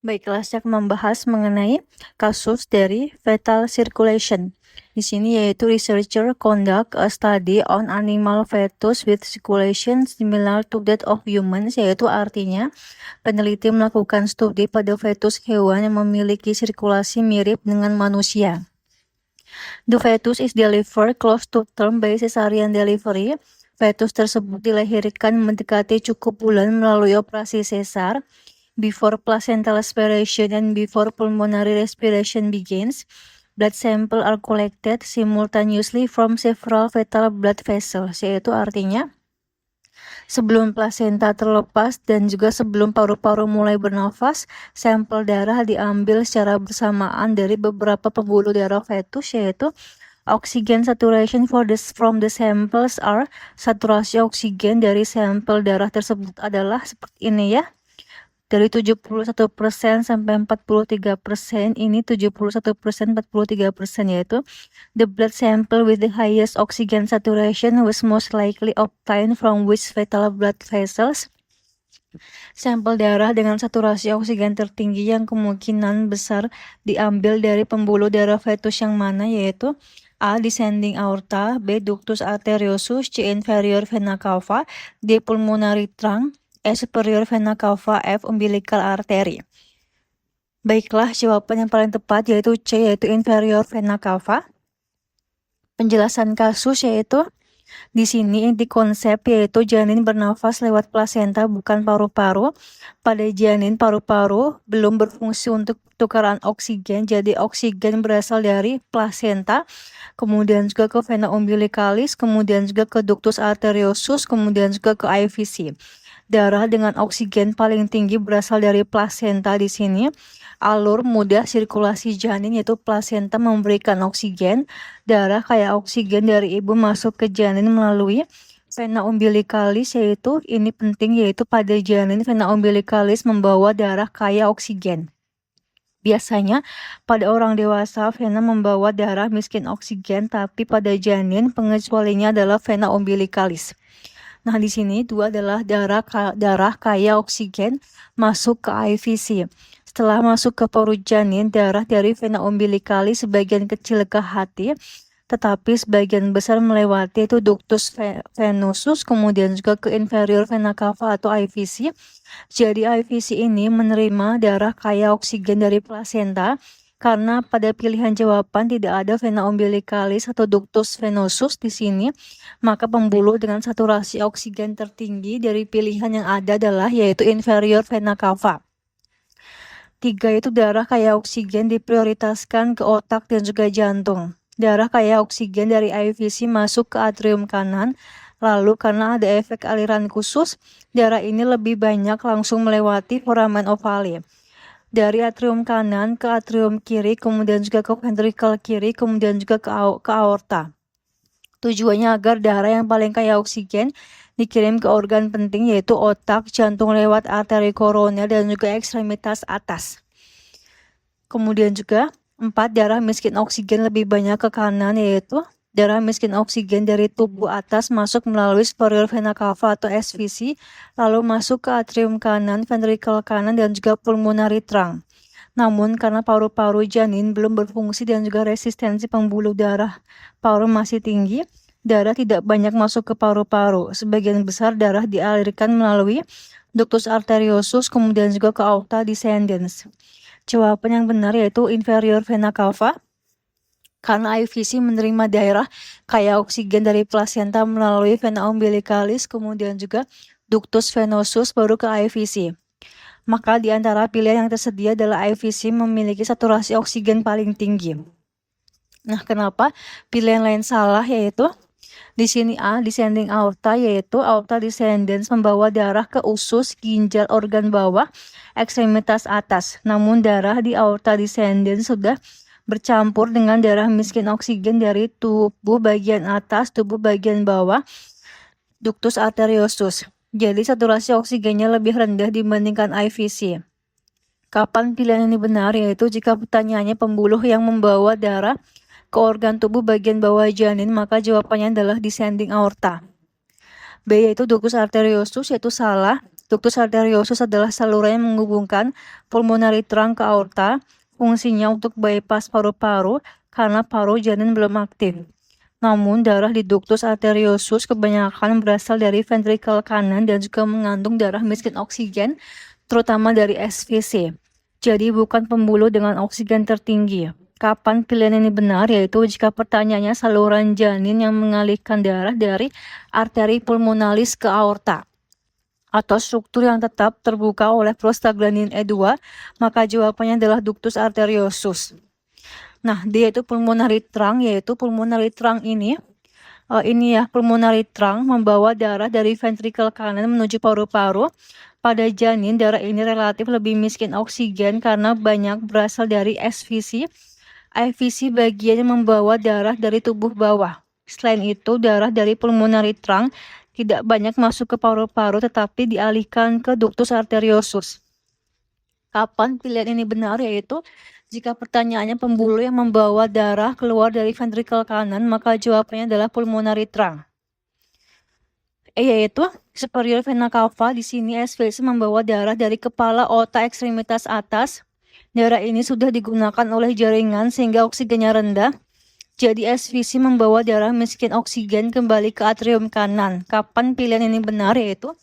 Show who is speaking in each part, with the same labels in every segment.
Speaker 1: Baiklah, saya akan membahas mengenai kasus dari fetal circulation. Di sini yaitu researcher conduct a study on animal fetus with circulation similar to that of humans, yaitu artinya peneliti melakukan studi pada fetus hewan yang memiliki sirkulasi mirip dengan manusia. The fetus is delivered close to term by cesarean delivery. Fetus tersebut dilahirkan mendekati cukup bulan melalui operasi sesar. Before placental aspiration and before pulmonary respiration begins, blood samples are collected simultaneously from several fetal blood vessels, yaitu artinya sebelum plasenta terlepas dan juga sebelum paru-paru mulai bernafas, sampel darah diambil secara bersamaan dari beberapa pembuluh darah fetus, yaitu oxygen saturation from the samples are, saturasi oksigen dari sampel darah tersebut adalah seperti ini ya. Dari 71% sampai 43%, ini 71%, 43%, yaitu the blood sample with the highest oxygen saturation was most likely obtained from which fetal blood vessels. Sampel darah dengan saturasi oksigen tertinggi yang kemungkinan besar diambil dari pembuluh darah fetus yang mana, yaitu A. Descending aorta, B. Ductus arteriosus, C. Inferior vena cava, D. Pulmonary trunk, E. Superior vena cava, F. Umbilical artery. Baiklah, jawaban yang paling tepat yaitu C, yaitu inferior vena cava. Penjelasan kasus yaitu di sini inti konsep yaitu janin bernafas lewat plasenta bukan paru-paru. Pada janin, paru-paru belum berfungsi untuk pertukaran oksigen, jadi oksigen berasal dari plasenta, kemudian juga ke vena umbilicalis, kemudian juga ke ductus arteriosus, kemudian juga ke IVC. Darah dengan oksigen paling tinggi berasal dari plasenta di sini. Alur mudah sirkulasi janin yaitu plasenta memberikan oksigen. Darah kaya oksigen dari ibu masuk ke janin melalui vena umbilicalis, yaitu ini penting, yaitu pada janin vena umbilicalis membawa darah kaya oksigen. Biasanya pada orang dewasa vena membawa darah miskin oksigen, tapi pada janin pengecualiannya adalah vena umbilicalis. Nah, di sini dua adalah darah kaya oksigen masuk ke IVC. Setelah masuk ke perut janin, darah dari vena umbilicalis sebagian kecil ke hati, tetapi sebagian besar melewati itu ductus venosus, kemudian juga ke inferior vena cava atau IVC. Jadi IVC ini menerima darah kaya oksigen dari plasenta. Karena pada pilihan jawaban tidak ada vena umbilicalis atau ductus venosus di sini, maka pembuluh dengan saturasi oksigen tertinggi dari pilihan yang ada adalah yaitu inferior vena cava. 3 itu darah kaya oksigen diprioritaskan ke otak dan juga jantung. Darah kaya oksigen dari IVC masuk ke atrium kanan, lalu karena ada efek aliran khusus, darah ini lebih banyak langsung melewati foramen ovale. Dari atrium kanan ke atrium kiri, kemudian juga ke ventricle kiri, kemudian juga ke aorta. Tujuannya agar darah yang paling kaya oksigen dikirim ke organ penting yaitu otak, jantung lewat arteri koroner dan juga ekstremitas atas. Kemudian juga 4, darah miskin oksigen lebih banyak ke kanan, yaitu darah miskin oksigen dari tubuh atas masuk melalui superior vena cava atau SVC, lalu masuk ke atrium kanan, ventricle kanan, dan juga pulmonary trunk. Namun karena paru-paru janin belum berfungsi dan juga resistensi pembuluh darah paru masih tinggi, darah tidak banyak masuk ke paru-paru. Sebagian besar darah dialirkan melalui ductus arteriosus, kemudian juga ke aorta descendens. Jawaban yang benar yaitu inferior vena cava. Karena IVC menerima daerah kaya oksigen dari plasenta melalui vena umbilicalis, kemudian juga ductus venosus, baru ke IVC. Maka di antara pilihan yang tersedia adalah IVC memiliki saturasi oksigen paling tinggi. Nah, kenapa pilihan lain salah, yaitu di sini A, descending aorta, yaitu aorta descendens membawa darah ke usus, ginjal, organ bawah, ekstremitas atas. Namun darah di aorta descendens sudah bercampur dengan darah miskin oksigen dari tubuh bagian atas, tubuh bagian bawah, ductus arteriosus. Jadi saturasi oksigennya lebih rendah dibandingkan IVC. Kapan pilihan ini benar? Yaitu jika pertanyaannya pembuluh yang membawa darah ke organ tubuh bagian bawah janin, maka jawabannya adalah descending aorta. B yaitu ductus arteriosus, yaitu salah. Ductus arteriosus adalah saluran yang menghubungkan pulmonary trunk ke aorta. Fungsinya untuk bypass paru-paru karena paru janin belum aktif. Namun, darah di ductus arteriosus kebanyakan berasal dari ventrikel kanan dan juga mengandung darah miskin oksigen, terutama dari SVC. Jadi, bukan pembuluh dengan oksigen tertinggi. Kapan pilihan ini benar? Yaitu jika pertanyaannya saluran janin yang mengalihkan darah dari arteri pulmonalis ke aorta, atau struktur yang tetap terbuka oleh prostaglandin E2, maka jawabannya adalah ductus arteriosus. Nah, dia itu pulmonary trunk, yaitu pulmonary trunk ini ya, pulmonary trunk membawa darah dari ventrikel kanan menuju paru-paru. Pada janin, darah ini relatif lebih miskin oksigen karena banyak berasal dari SVC. IVC bagian yang membawa darah dari tubuh bawah. Selain itu, darah dari pulmonary trunk tidak banyak masuk ke paru-paru tetapi dialihkan ke ductus arteriosus. Kapan pilihan ini benar? Yaitu jika pertanyaannya pembuluh yang membawa darah keluar dari ventrikel kanan, maka jawabannya adalah pulmonary trunk. Yaitu superior vena cava. Di sini SVC membawa darah dari kepala otak ekstremitas atas. Darah ini sudah digunakan oleh jaringan sehingga oksigennya rendah. Jadi SVC membawa darah miskin oksigen kembali ke atrium kanan. Kapan pilihan ini benar? Yaitu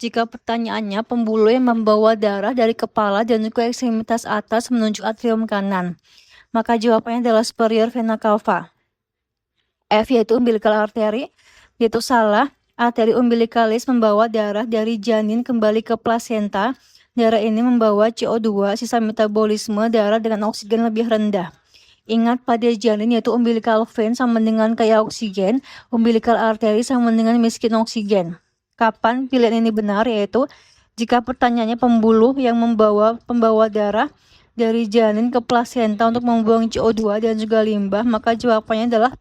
Speaker 1: jika pertanyaannya pembuluh yang membawa darah dari kepala dan juga ekstremitas atas menuju atrium kanan, maka jawabannya adalah superior vena cava. F yaitu umbilical artery, yaitu salah. Arteri umbilicalis membawa darah dari janin kembali ke plasenta. Darah ini membawa CO2, sisa metabolisme darah dengan oksigen lebih rendah. Ingat, pada janin yaitu umbilical vein sama dengan kaya oksigen, umbilical artery sama dengan miskin oksigen. Kapan pilihan ini benar? Yaitu jika pertanyaannya pembuluh yang pembawa darah dari janin ke plasenta untuk membuang CO2 dan juga limbah, maka jawabannya adalah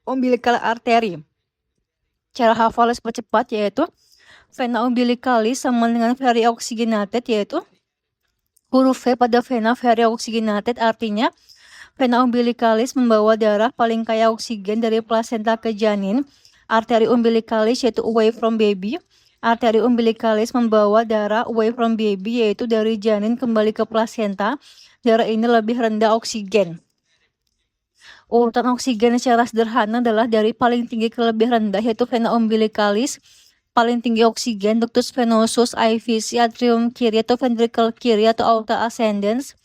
Speaker 1: umbilical artery. Cara hafalnya cepat yaitu vena umbilicalis sama dengan very oxygenated, yaitu huruf V pada vena very oxygenated artinya vena umbilicalis membawa darah paling kaya oksigen dari plasenta ke janin. Arteri umbilicalis yaitu away from baby. Arteri umbilicalis membawa darah away from baby yaitu dari janin kembali ke plasenta. Darah ini lebih rendah oksigen. Urutan oksigen secara sederhana adalah dari paling tinggi ke lebih rendah, yaitu vena umbilicalis, paling tinggi oksigen, ductus venosus, IVC, atrium kiri atau ventricle kiri atau aorta ascendens,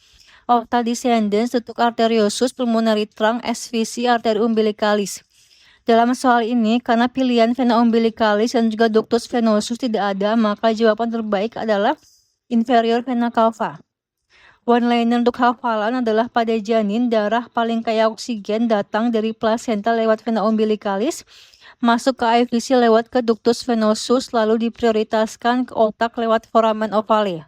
Speaker 1: aorta descendens, ductus arteriosus, pulmonary trunk, SVC, arteri umbilicalis. Dalam soal ini, karena pilihan vena umbilicalis dan juga ductus venosus tidak ada, maka jawaban terbaik adalah inferior vena cava. One-liner untuk hafalan adalah pada janin, darah paling kaya oksigen datang dari plasenta lewat vena umbilicalis, masuk ke IVC lewat ke ductus venosus, lalu diprioritaskan ke otak lewat foramen ovale.